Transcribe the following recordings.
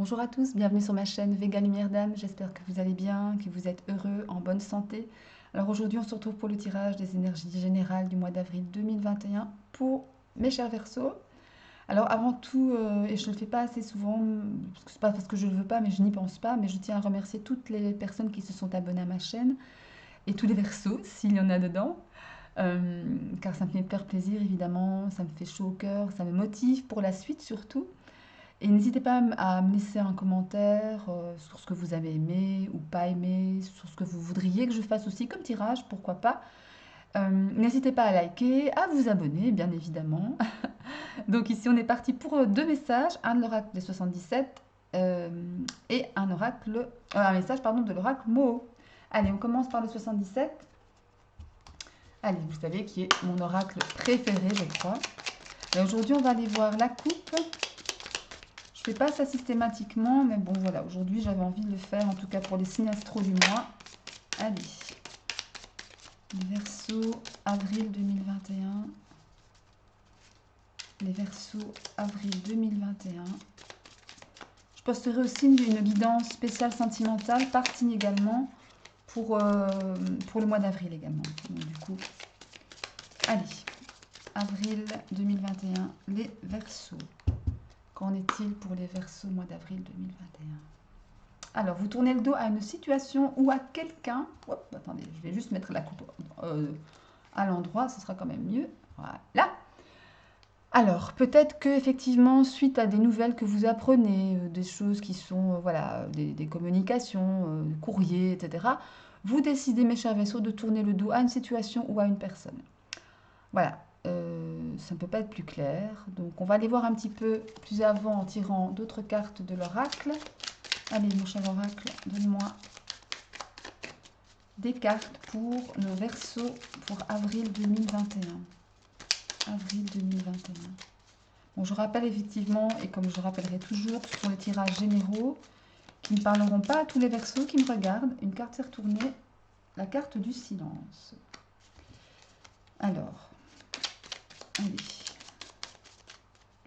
Bonjour à tous, bienvenue sur ma chaîne Véga Lumière d'âme. J'espère que vous allez bien, que vous êtes heureux, en bonne santé. Alors aujourd'hui, on se retrouve pour le tirage des énergies générales du mois d'avril 2021 pour mes chers Verseaux. Alors avant tout, et je ne le fais pas assez souvent, parce que c'est pas parce que je ne le veux pas, mais je n'y pense pas, mais je tiens à remercier toutes les personnes qui se sont abonnées à ma chaîne et tous les Verseaux, s'il y en a dedans. Car ça me fait hyper plaisir évidemment, ça me fait chaud au cœur, ça me motive pour la suite surtout. Et n'hésitez pas à me laisser un commentaire sur ce que vous avez aimé ou pas aimé, sur ce que vous voudriez que je fasse aussi comme tirage, pourquoi pas. N'hésitez pas à liker, à vous abonner, bien évidemment. Donc ici, on est parti pour deux messages, un de l'oracle des 77 euh, et un message pardon, de l'oracle Mo. Allez, on commence par le 77. Allez, vous savez qui est mon oracle préféré, je crois. Et aujourd'hui, on va aller voir la coupe. Je ne fais pas ça systématiquement, mais bon voilà, aujourd'hui j'avais envie de le faire, en tout cas pour les signes astro du mois. Allez, les Verseaux, avril 2021. Les Verseaux, avril 2021. Je posterai aussi une guidance spéciale sentimentale, par signe également, pour le mois d'avril également. Donc, du coup, allez, avril 2021, les Verseaux. Qu'en est-il pour les Verseaux mois d'avril 2021? Alors, vous tournez le dos à une situation ou à quelqu'un. Hop, attendez, je vais juste mettre la coupe à l'endroit, ce sera quand même mieux. Voilà. Alors, peut-être que effectivement, suite à des nouvelles que vous apprenez, des choses qui sont, voilà, des communications, courriers, etc., vous décidez, mes chers vaisseaux, de tourner le dos à une situation ou à une personne. Voilà, ça ne peut pas être plus clair. Donc, on va aller voir un petit peu plus avant en tirant d'autres cartes de l'oracle. Allez, mon cher oracle, donne-moi des cartes pour nos Verseaux pour avril 2021. Avril 2021. Bon, je rappelle effectivement, et comme je rappellerai toujours, ce sont les tirages généraux qui ne parleront pas à tous les Verseaux qui me regardent. Une carte s'est retournée, la carte du silence. Alors, allez.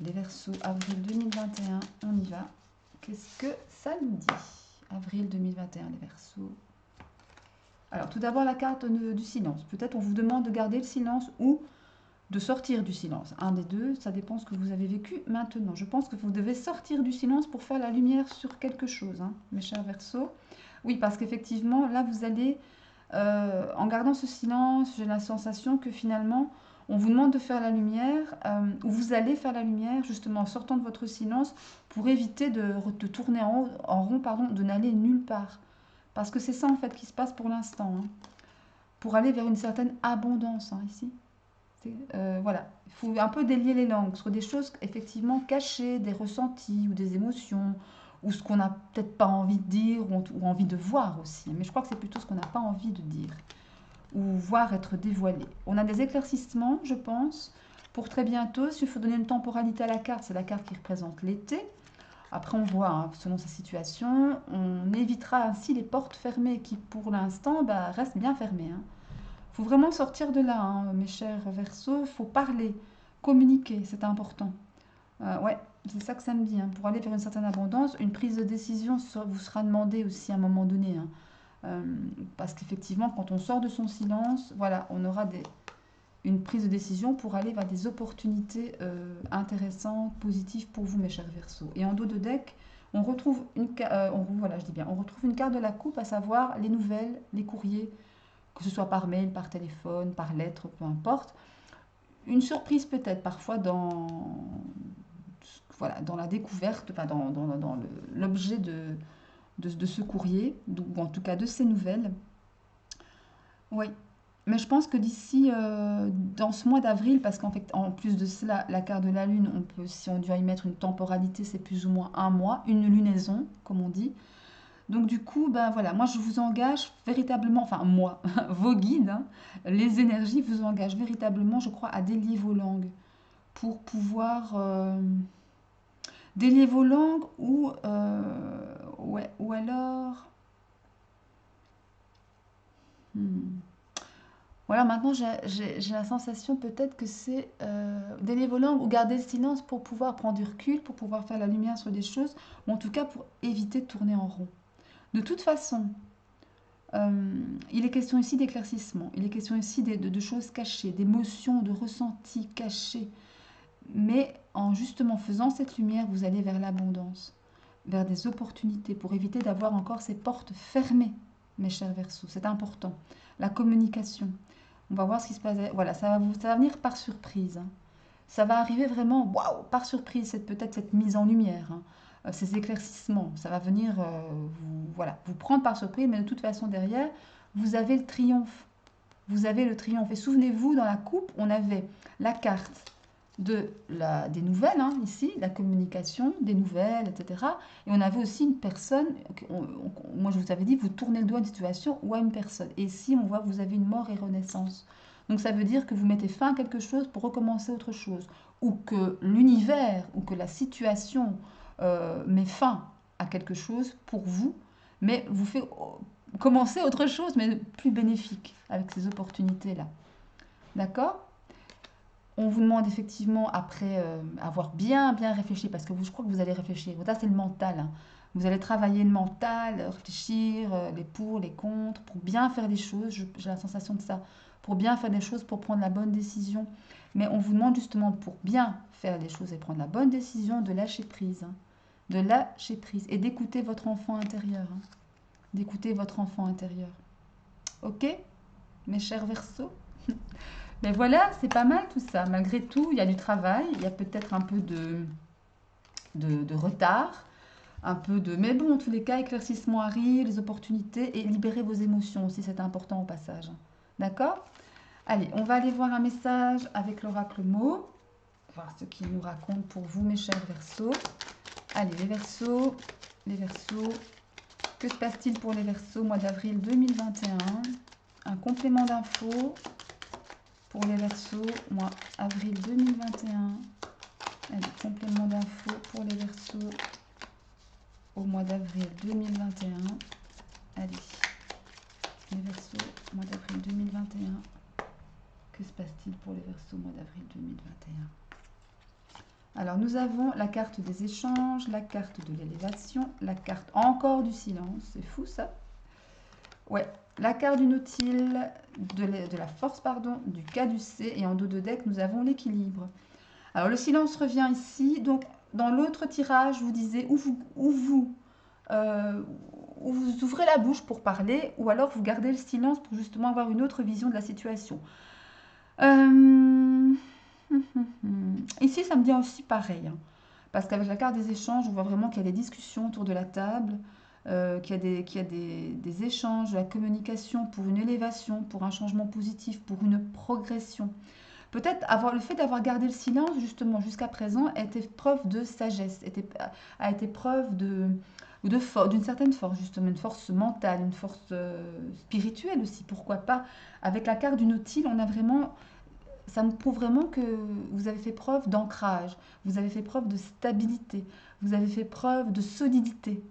Les Verseaux, avril 2021, on y va. Qu'est-ce que ça nous dit? Avril 2021, les Verseaux. Alors, tout d'abord, la carte du silence. Peut-être on vous demande de garder le silence ou de sortir du silence. Un des deux, ça dépend ce que vous avez vécu maintenant. Je pense que vous devez sortir du silence pour faire la lumière sur quelque chose, hein, mes chers Verseaux. Oui, parce qu'effectivement, là, vous allez, en gardant ce silence, j'ai la sensation que finalement, on vous demande de faire la lumière, ou vous allez faire la lumière, justement, en sortant de votre silence, pour éviter de tourner en rond, pardon, de n'aller nulle part. Parce que c'est ça, en fait, qui se passe pour l'instant, hein, pour aller vers une certaine abondance, hein, ici. Voilà, il faut un peu délier les langues sur des choses effectivement cachées, des ressentis ou des émotions, ou ce qu'on n'a peut-être pas envie de dire ou envie de voir aussi. Mais je crois que c'est plutôt ce qu'on n'a pas envie de dire ou voir être dévoilé. On a des éclaircissements, je pense, pour très bientôt. S'il faut donner une temporalité à la carte, c'est la carte qui représente l'été. Après, on voit, hein, selon sa situation, on évitera ainsi les portes fermées qui, pour l'instant, restent bien fermées, hein. Faut vraiment sortir de là, hein, mes chers Verseaux. Faut parler, communiquer, c'est important. Ouais, c'est ça que ça me dit, hein. Pour aller vers une certaine abondance, une prise de décision vous sera demandée aussi à un moment donné, hein. Euh, Parce qu'effectivement, quand on sort de son silence, voilà, on aura une prise de décision pour aller vers des opportunités intéressantes, positives pour vous, mes chers Verseaux. Et en dos de deck, on retrouve voilà, je dis bien, on retrouve une carte de la coupe, à savoir les nouvelles, les courriers, que ce soit par mail, par téléphone, par lettre, peu importe. Une surprise peut-être parfois voilà, dans la découverte, enfin dans l'objet de ce courrier, ou en tout cas de ces nouvelles. Oui, mais je pense que d'ici, dans ce mois d'avril, parce qu'en fait, en plus de cela, la carte de la Lune, on peut, si on doit y mettre une temporalité, c'est plus ou moins un mois, une lunaison, comme on dit. Donc du coup, ben voilà, moi je vous engage véritablement, enfin moi, vos guides, hein, les énergies vous engagent véritablement, je crois, à délier vos langues pour pouvoir délier vos langues ou alors, hmm, Voilà, maintenant j'ai la sensation peut-être que c'est délier vos langues ou garder le silence pour pouvoir prendre du recul, pour pouvoir faire la lumière sur des choses, ou en tout cas pour éviter de tourner en rond. De toute façon, il est question ici d'éclaircissement, il est question ici de choses cachées, d'émotions, de ressentis cachés. Mais en justement faisant cette lumière, vous allez vers l'abondance, vers des opportunités pour éviter d'avoir encore ces portes fermées, mes chers Verseaux. C'est important. La communication. On va voir ce qui se passe. Voilà, ça va venir par surprise, hein. Ça va arriver vraiment, waouh, par surprise, peut-être cette mise en lumière, hein. Ces éclaircissements. Ça va venir voilà, vous prendre par surprise, mais de toute façon, derrière, vous avez le triomphe. Vous avez le triomphe. Et souvenez-vous, dans la coupe, on avait la carte des nouvelles, hein, ici, la communication, des nouvelles, etc. Et on avait aussi une personne, moi je vous avais dit, vous tournez le doigt à une situation ou à une personne. Et ici, on voit que vous avez une mort et renaissance. Donc ça veut dire que vous mettez fin à quelque chose pour recommencer autre chose. Ou que l'univers, ou que la situation met fin à quelque chose pour vous, mais vous fait commencer autre chose, mais plus bénéfique, avec ces opportunités-là. D'accord? On vous demande effectivement, après avoir bien réfléchi, parce que je crois que vous allez réfléchir. Ça, c'est le mental, hein. Vous allez travailler le mental, réfléchir, les pour, les contre, pour bien faire les choses. J'ai la sensation de ça. Pour bien faire des choses, pour prendre la bonne décision. Mais on vous demande justement, pour bien faire les choses et prendre la bonne décision, de lâcher prise, hein. De lâcher prise et d'écouter votre enfant intérieur, hein. D'écouter votre enfant intérieur. Ok, mes chers Verseaux? Mais voilà, c'est pas mal tout ça. Malgré tout, il y a du travail, il y a peut-être un peu de retard, un peu de... Mais bon, en tous les cas, éclaircissement arrive, les opportunités, et libérer vos émotions aussi, c'est important au passage. D'accord? Allez, on va aller voir un message avec l'oracle mot, voir ce qu'il nous raconte pour vous, mes chers Verseaux. Allez, les Verseaux, que se passe-t-il pour les Verseaux, mois d'avril 2021? Un complément d'infos pour les Verseaux, mois avril 2021. Allez, complément d'infos pour les Verseaux au mois d'avril 2021. Allez, les Verseaux, mois d'avril 2021. Que se passe-t-il pour les Verseaux, mois d'avril 2021? Alors, nous avons la carte des échanges, la carte de l'élévation, la carte encore du silence. C'est fou, ça. Ouais, la carte du Nautile, de la force, pardon, du caducée, et en dos de deck, nous avons l'équilibre. Alors, le silence revient ici. Donc, dans l'autre tirage, je vous disais euh, où vous ouvrez la bouche pour parler, ou alors vous gardez le silence pour justement avoir une autre vision de la situation. Ici, ça me dit aussi pareil, hein, parce qu'avec la carte des échanges, on voit vraiment qu'il y a des discussions autour de la table, qu'il y a des échanges, de la communication pour une élévation, pour un changement positif, pour une progression. Peut-être le fait d'avoir gardé le silence, justement, jusqu'à présent, était preuve de sagesse, a été preuve d'une certaine force, justement, une force mentale, une force spirituelle aussi, pourquoi pas. Avec la carte du Nautile, on a vraiment, ça me prouve vraiment que vous avez fait preuve d'ancrage, vous avez fait preuve de stabilité, vous avez fait preuve de solidité.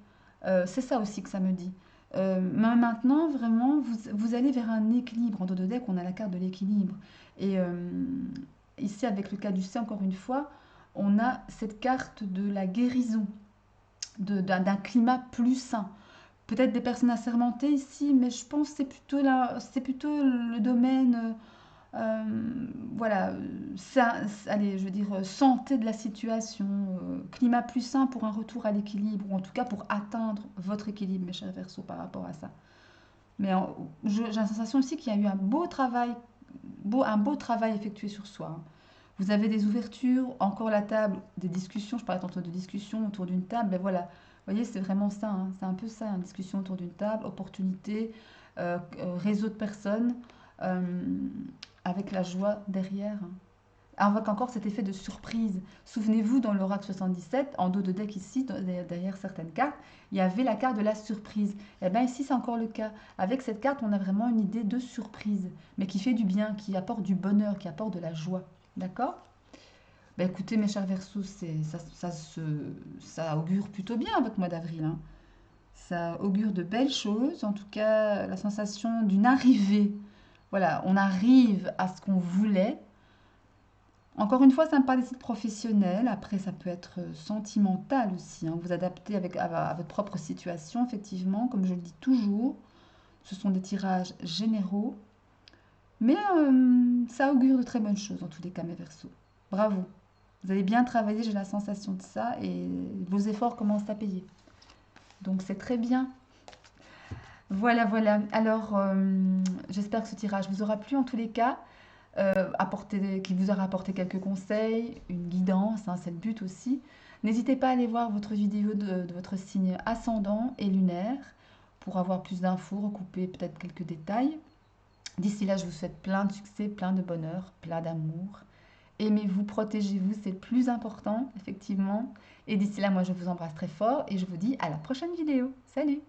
C'est ça aussi que ça me dit. Mais maintenant, vraiment, vous allez vers un équilibre. En dos de deck, on a la carte de l'équilibre. Et ici, avec le caducée, encore une fois, on a cette carte de la guérison, d'un climat plus sain. Peut-être des personnes assermentées ici, mais je pense que c'est plutôt le domaine, voilà, allez, je veux dire, santé de la situation, climat plus sain pour un retour à l'équilibre, ou en tout cas pour atteindre votre équilibre, mes chers Verseaux, par rapport à ça. Mais j'ai la sensation aussi qu'il y a eu un beau travail effectué sur soi, hein. Vous avez des ouvertures, encore la table, des discussions. Je parlais tantôt de discussions autour d'une table. Ben voilà, vous voyez, c'est vraiment ça, hein. C'est un peu ça, une discussion autour d'une table, opportunité, réseau de personnes, euh, avec la joie derrière, hein. Avec encore cet effet de surprise. Souvenez-vous, dans l'oracle 77, en dos de deck ici, derrière certaines cartes, il y avait la carte de la surprise. Et bien ici, c'est encore le cas. Avec cette carte, on a vraiment une idée de surprise, mais qui fait du bien, qui apporte du bonheur, qui apporte de la joie. D'accord? Ben écoutez, mes chers Verseaux, ça augure plutôt bien votre mois d'avril, hein. Ça augure de belles choses. En tout cas, la sensation d'une arrivée, voilà, on arrive à ce qu'on voulait. Encore une fois, ça me parle des sites professionnels. Après, ça peut être sentimental aussi, hein. Vous adaptez à votre propre situation, effectivement. Comme je le dis toujours, ce sont des tirages généraux. Mais ça augure de très bonnes choses, en tous les cas, mes Verseaux. Bravo. Vous avez bien travaillé, j'ai la sensation de ça. Et vos efforts commencent à payer. Donc, c'est très bien. Voilà, voilà. Alors, j'espère que ce tirage vous aura plu en tous les cas. Qui vous aura apporté quelques conseils, une guidance, hein, c'est le but aussi. N'hésitez pas à aller voir votre vidéo de votre signe ascendant et lunaire pour avoir plus d'infos, recouper peut-être quelques détails. D'ici là, je vous souhaite plein de succès, plein de bonheur, plein d'amour. Aimez-vous, protégez-vous, c'est le plus important, effectivement. Et d'ici là, moi, je vous embrasse très fort et je vous dis à la prochaine vidéo. Salut!